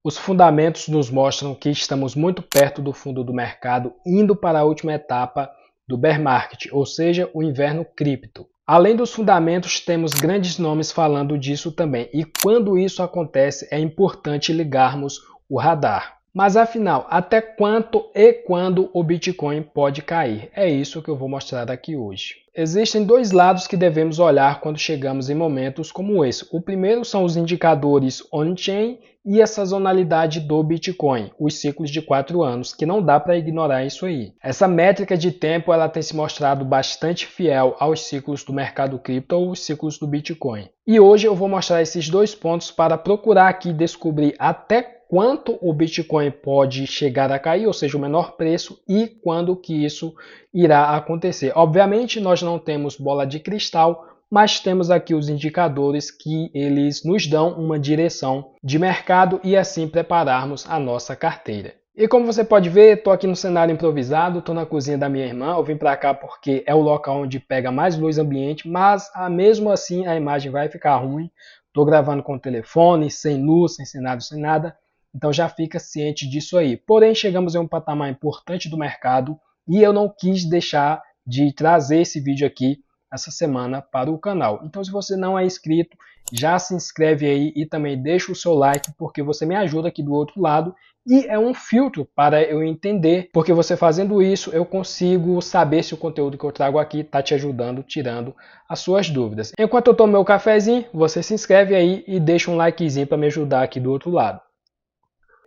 Os fundamentos nos mostram que estamos muito perto do fundo do mercado, indo para a última etapa do bear market, ou seja, o inverno cripto. Além dos fundamentos, temos grandes nomes falando disso também, e quando isso acontece é importante ligarmos o radar. Mas afinal, até quanto e quando o Bitcoin pode cair? É isso que eu vou mostrar aqui hoje. Existem dois lados que devemos olhar quando chegamos em momentos como esse. O primeiro são os indicadores on-chain e a sazonalidade do Bitcoin, os ciclos de 4 anos, que não dá para ignorar isso aí. Essa métrica de tempo ela tem se mostrado bastante fiel aos ciclos do mercado cripto ou os ciclos do Bitcoin. E hoje eu vou mostrar esses dois pontos para procurar aqui descobrir até quanto o Bitcoin pode chegar a cair, ou seja, o menor preço, e quando que isso irá acontecer. Obviamente, nós não temos bola de cristal, mas temos aqui os indicadores que eles nos dão uma direção de mercado e assim prepararmos a nossa carteira. E como você pode ver, estou aqui no cenário improvisado, estou na cozinha da minha irmã, eu vim para cá porque é o local onde pega mais luz ambiente, mas mesmo assim a imagem vai ficar ruim. Estou gravando com o telefone, sem luz, sem cenário, sem nada. Então já fica ciente disso aí. Porém, chegamos em um patamar importante do mercado e eu não quis deixar de trazer esse vídeo aqui essa semana para o canal. Então, se você não é inscrito, já se inscreve aí e também deixa o seu like, porque você me ajuda aqui do outro lado e é um filtro para eu entender, porque você fazendo isso eu consigo saber se o conteúdo que eu trago aqui está te ajudando, tirando as suas dúvidas. Enquanto eu tomo meu cafezinho, você se inscreve aí e deixa um likezinho para me ajudar aqui do outro lado.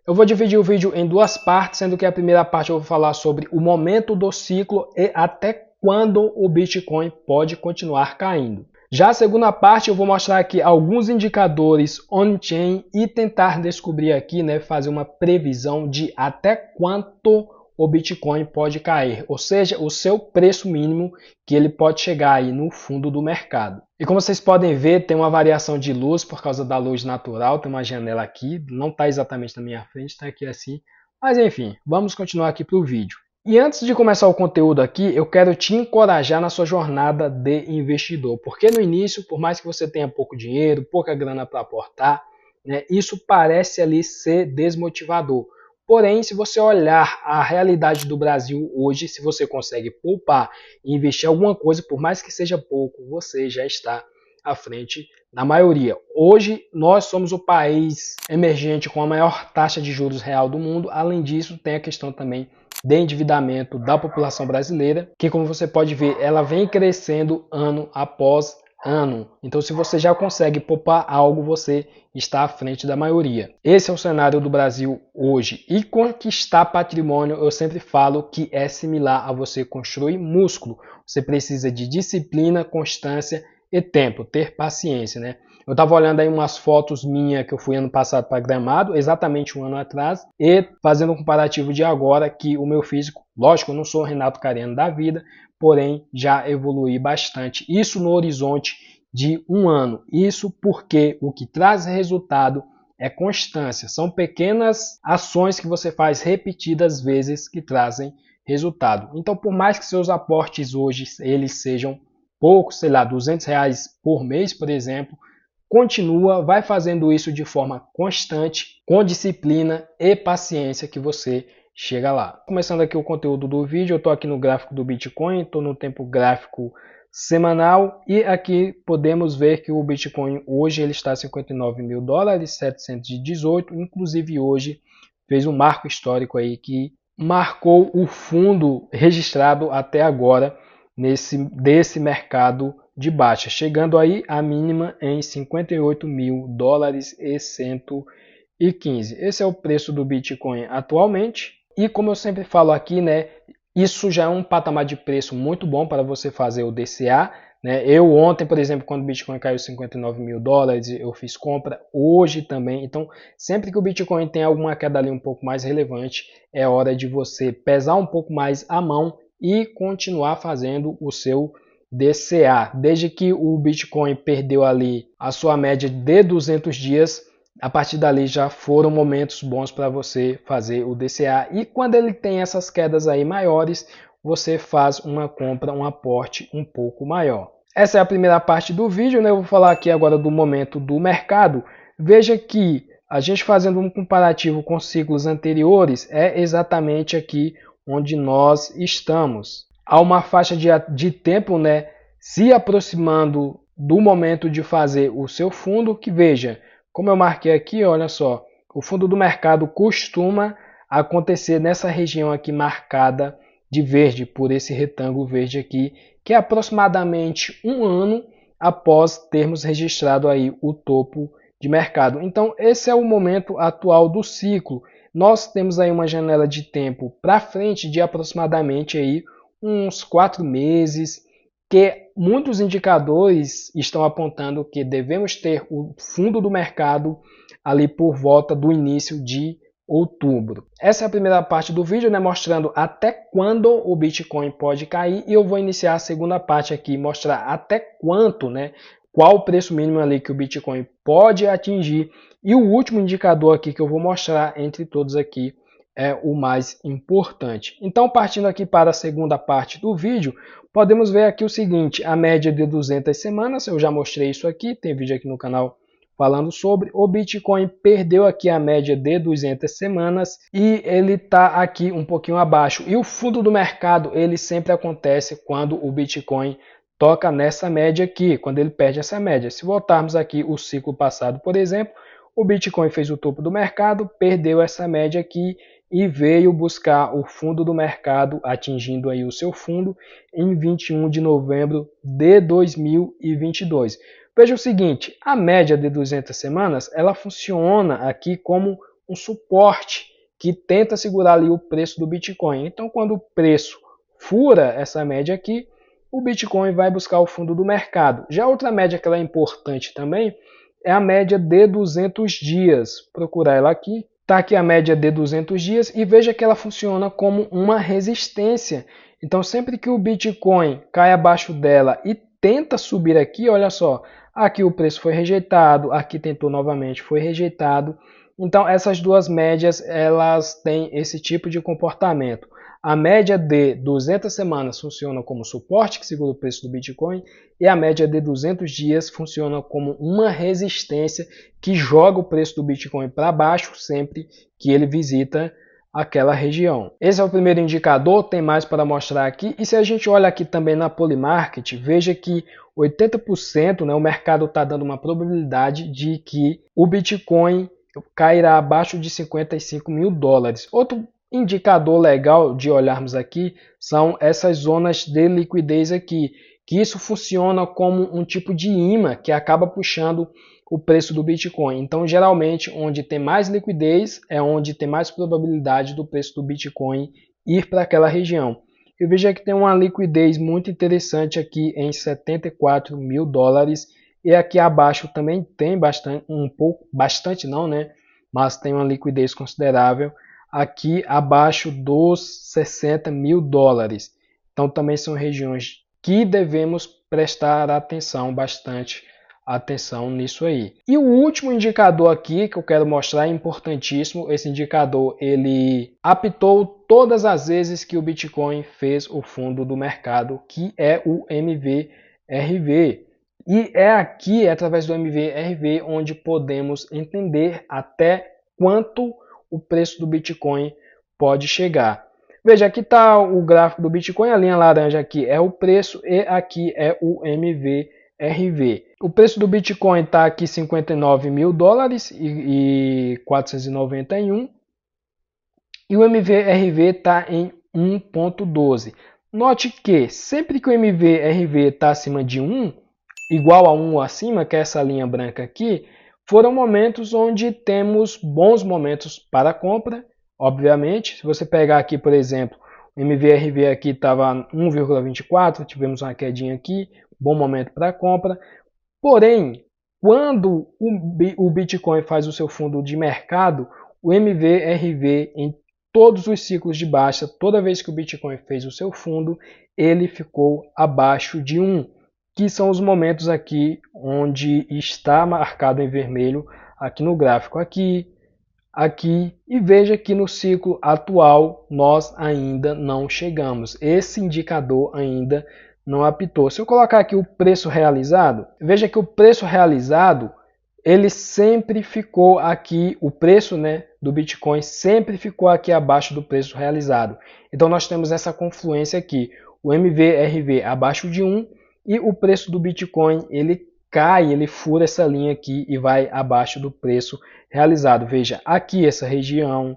Eu vou dividir o vídeo em duas partes, sendo que a primeira parte eu vou falar sobre o momento do ciclo e até quando o Bitcoin pode continuar caindo. Já a segunda parte eu vou mostrar aqui alguns indicadores on-chain e tentar descobrir aqui, fazer uma previsão de até quanto o Bitcoin pode cair, ou seja, o seu preço mínimo que ele pode chegar aí no fundo do mercado. E como vocês podem ver, tem uma variação de luz por causa da luz natural, tem uma janela aqui, não está exatamente na minha frente, está aqui assim, mas enfim, vamos continuar aqui para o vídeo. E antes de começar o conteúdo aqui, eu quero te encorajar na sua jornada de investidor, porque no início, por mais que você tenha pouco dinheiro, pouca grana para aportar, isso parece ali ser desmotivador. Porém, se você olhar a realidade do Brasil hoje, se você consegue poupar e investir alguma coisa, por mais que seja pouco, você já está à frente da maioria. Hoje, nós somos o país emergente com a maior taxa de juros real do mundo. Além disso, tem a questão também de endividamento da população brasileira, que como você pode ver, ela vem crescendo ano após ano. Então, se você já consegue poupar algo, você está à frente da maioria. Esse é o cenário do Brasil hoje. E conquistar patrimônio, eu sempre falo que é similar a você construir músculo. Você precisa de disciplina, constância e tempo, ter paciência, Eu estava olhando aí umas fotos minhas que eu fui ano passado para Gramado, exatamente um ano atrás, e fazendo um comparativo de agora, que o meu físico, lógico, eu não sou o Renato Cariano da vida, porém já evolui bastante. Isso no horizonte de um ano. Isso porque o que traz resultado é constância. São pequenas ações que você faz repetidas vezes que trazem resultado. Então, por mais que seus aportes hoje eles sejam poucos, sei lá, R$200 por mês, por exemplo, continua, vai fazendo isso de forma constante, com disciplina e paciência que você chega lá. Começando aqui o conteúdo do vídeo, eu estou aqui no gráfico do Bitcoin, estou no tempo gráfico semanal e aqui podemos ver que o Bitcoin hoje ele está a $59.718, inclusive hoje fez um marco histórico aí que marcou o fundo registrado até agora desse mercado de baixa, chegando aí a mínima em $58.115. Esse é o preço do Bitcoin atualmente. E como eu sempre falo aqui, isso já é um patamar de preço muito bom para você fazer o DCA. Eu ontem, por exemplo, quando o Bitcoin caiu $59.000, eu fiz compra, hoje também. Então, sempre que o Bitcoin tem alguma queda ali um pouco mais relevante, é hora de você pesar um pouco mais a mão e continuar fazendo o seu DCA. Desde que o Bitcoin perdeu ali a sua média de 200 dias, a partir dali já foram momentos bons para você fazer o DCA. E quando ele tem essas quedas aí maiores, você faz uma compra, um aporte um pouco maior. Essa é a primeira parte do vídeo, Eu vou falar aqui agora do momento do mercado. Veja que A gente fazendo um comparativo com ciclos anteriores, é exatamente aqui onde nós estamos. Há uma faixa de tempo, né, se aproximando do momento de fazer o seu fundo, que veja, como eu marquei aqui, olha só, o fundo do mercado costuma acontecer nessa região aqui marcada de verde, por esse retângulo verde aqui, que é aproximadamente um ano após termos registrado aí o topo de mercado. Então, esse é o momento atual do ciclo. Nós temos aí uma janela de tempo para frente de aproximadamente aí uns 4 meses, que muitos indicadores estão apontando que devemos ter o fundo do mercado ali por volta do início de outubro. Essa é a primeira parte do vídeo, né, mostrando até quando o Bitcoin pode cair, e eu vou iniciar a segunda parte aqui, mostrar até quanto, né, qual o preço mínimo ali que o Bitcoin pode atingir, e o último indicador aqui que eu vou mostrar entre todos aqui é o mais importante. Então, partindo aqui para a segunda parte do vídeo, podemos ver aqui o seguinte, a média de 200 semanas, eu já mostrei isso aqui, tem vídeo aqui no canal falando sobre. O Bitcoin perdeu aqui a média de 200 semanas e ele está aqui um pouquinho abaixo. E o fundo do mercado, ele sempre acontece quando o Bitcoin toca nessa média aqui, quando ele perde essa média. Se voltarmos aqui o ciclo passado, por exemplo, o Bitcoin fez o topo do mercado, perdeu essa média aqui e veio buscar o fundo do mercado, atingindo aí o seu fundo em 21 de novembro de 2022. Veja o seguinte, a média de 200 semanas, ela funciona aqui como um suporte que tenta segurar ali o preço do Bitcoin. Então, quando o preço fura essa média aqui, o Bitcoin vai buscar o fundo do mercado. Já outra média que ela é importante também é a média de 200 dias. Vou procurar ela aqui. Está aqui a média de 200 dias e veja que ela funciona como uma resistência. Então, sempre que o Bitcoin cai abaixo dela e tenta subir aqui, olha só, aqui o preço foi rejeitado, aqui tentou novamente, foi rejeitado. Então, essas duas médias, elas têm esse tipo de comportamento. A média de 200 semanas funciona como suporte, que segura o preço do Bitcoin, e a média de 200 dias funciona como uma resistência que joga o preço do Bitcoin para baixo sempre que ele visita aquela região. Esse é o primeiro indicador, tem mais para mostrar aqui. E se a gente olha aqui também na Polymarket, veja que 80%, né, o mercado está dando uma probabilidade de que o Bitcoin cairá abaixo de 55 mil dólares. Outro indicador legal de olharmos aqui são essas zonas de liquidez aqui, que isso funciona como um tipo de imã que acaba puxando o preço do Bitcoin. Então, geralmente, onde tem mais liquidez é onde tem mais probabilidade do preço do Bitcoin ir para aquela região. Eu vejo que tem uma liquidez muito interessante aqui em 74 mil dólares, e aqui abaixo também tem bastante não, né? Mas tem uma liquidez considerável aqui abaixo dos 60 mil dólares. Então, também são regiões que devemos prestar bastante atenção nisso aí. E o último indicador aqui que eu quero mostrar é importantíssimo. Esse indicador, ele apitou todas as vezes que o Bitcoin fez o fundo do mercado, que é o MVRV. E é aqui, através do MVRV, onde podemos entender até quanto o preço do Bitcoin pode chegar. Veja, aqui está o gráfico do Bitcoin, a linha laranja aqui é o preço e aqui é o MVRV. O preço do Bitcoin está aqui 59 mil dólares e 491 e o MVRV está em 1.12. Note que sempre que o MVRV está acima de 1, igual a 1 ou acima, que é essa linha branca aqui, foram momentos onde temos bons momentos para compra. Obviamente, se você pegar aqui, por exemplo, o MVRV aqui estava 1,24, tivemos uma quedinha aqui, bom momento para compra. Porém, quando o Bitcoin faz o seu fundo de mercado, o MVRV em todos os ciclos de baixa, toda vez que o Bitcoin fez o seu fundo, ele ficou abaixo de 1, que são os momentos aqui onde está marcado em vermelho aqui no gráfico aqui, e veja que no ciclo atual nós ainda não chegamos. Esse indicador ainda não apitou. Se eu colocar aqui o preço realizado, veja que o preço realizado ele sempre ficou aqui, o preço, né, do Bitcoin sempre ficou aqui abaixo do preço realizado. Então nós temos essa confluência aqui, o MVRV abaixo de 1 e o preço do Bitcoin ele cai, ele fura essa linha aqui e vai abaixo do preço realizado. Veja, aqui essa região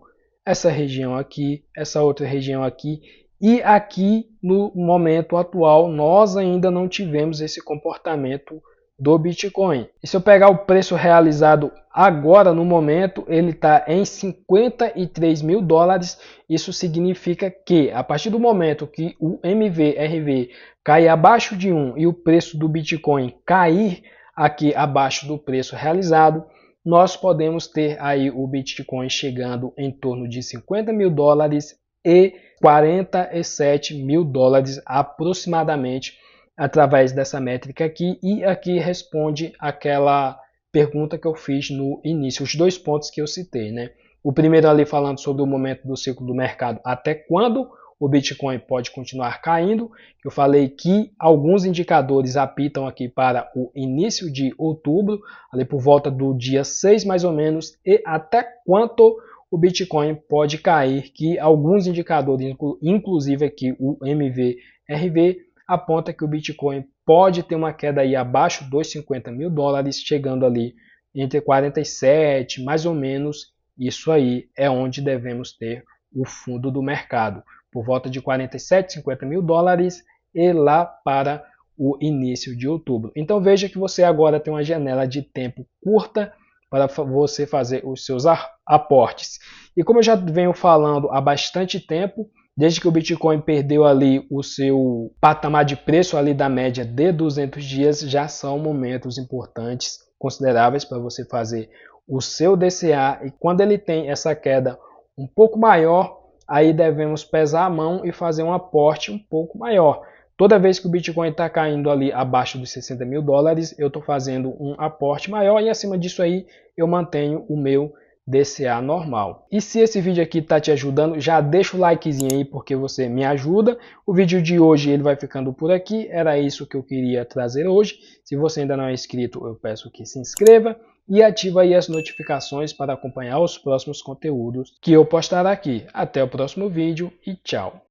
aqui, essa outra região aqui, e aqui no momento atual nós ainda não tivemos esse comportamento do Bitcoin. E se eu pegar o preço realizado agora no momento, ele está em 53 mil dólares. Isso significa que a partir do momento que o MVRV cair abaixo de 1 e o preço do Bitcoin cair aqui abaixo do preço realizado, nós podemos ter aí o Bitcoin chegando em torno de 50 mil dólares e 47 mil dólares aproximadamente, através dessa métrica aqui, e aqui responde aquela pergunta que eu fiz no início, os dois pontos que eu citei, né? O primeiro ali falando sobre o momento do ciclo do mercado, até quando o Bitcoin pode continuar caindo. Eu falei que alguns indicadores apitam aqui para o início de outubro, ali por volta do dia 6 mais ou menos, e até quanto o Bitcoin pode cair, que alguns indicadores, inclusive aqui o MVRV, aponta que o Bitcoin pode ter uma queda aí abaixo dos 50 mil dólares, chegando ali entre 47, mais ou menos. Isso aí é onde devemos ter o fundo do mercado, por volta de 47, 50 mil dólares e lá para o início de outubro. Então veja que você agora tem uma janela de tempo curta para você fazer os seus aportes. E como eu já venho falando há bastante tempo, desde que o Bitcoin perdeu ali o seu patamar de preço ali da média de 200 dias, já são momentos importantes, consideráveis para você fazer o seu DCA. E quando ele tem essa queda um pouco maior, aí devemos pesar a mão e fazer um aporte um pouco maior. Toda vez que o Bitcoin está caindo ali abaixo dos 60 mil dólares, eu estou fazendo um aporte maior e acima disso aí eu mantenho o meu DCA normal. E se esse vídeo aqui está te ajudando, já deixa o likezinho aí porque você me ajuda. O vídeo de hoje ele vai ficando por aqui, era isso que eu queria trazer hoje. Se você ainda não é inscrito, eu peço que se inscreva e ative aí as notificações para acompanhar os próximos conteúdos que eu postar aqui. Até o próximo vídeo e tchau!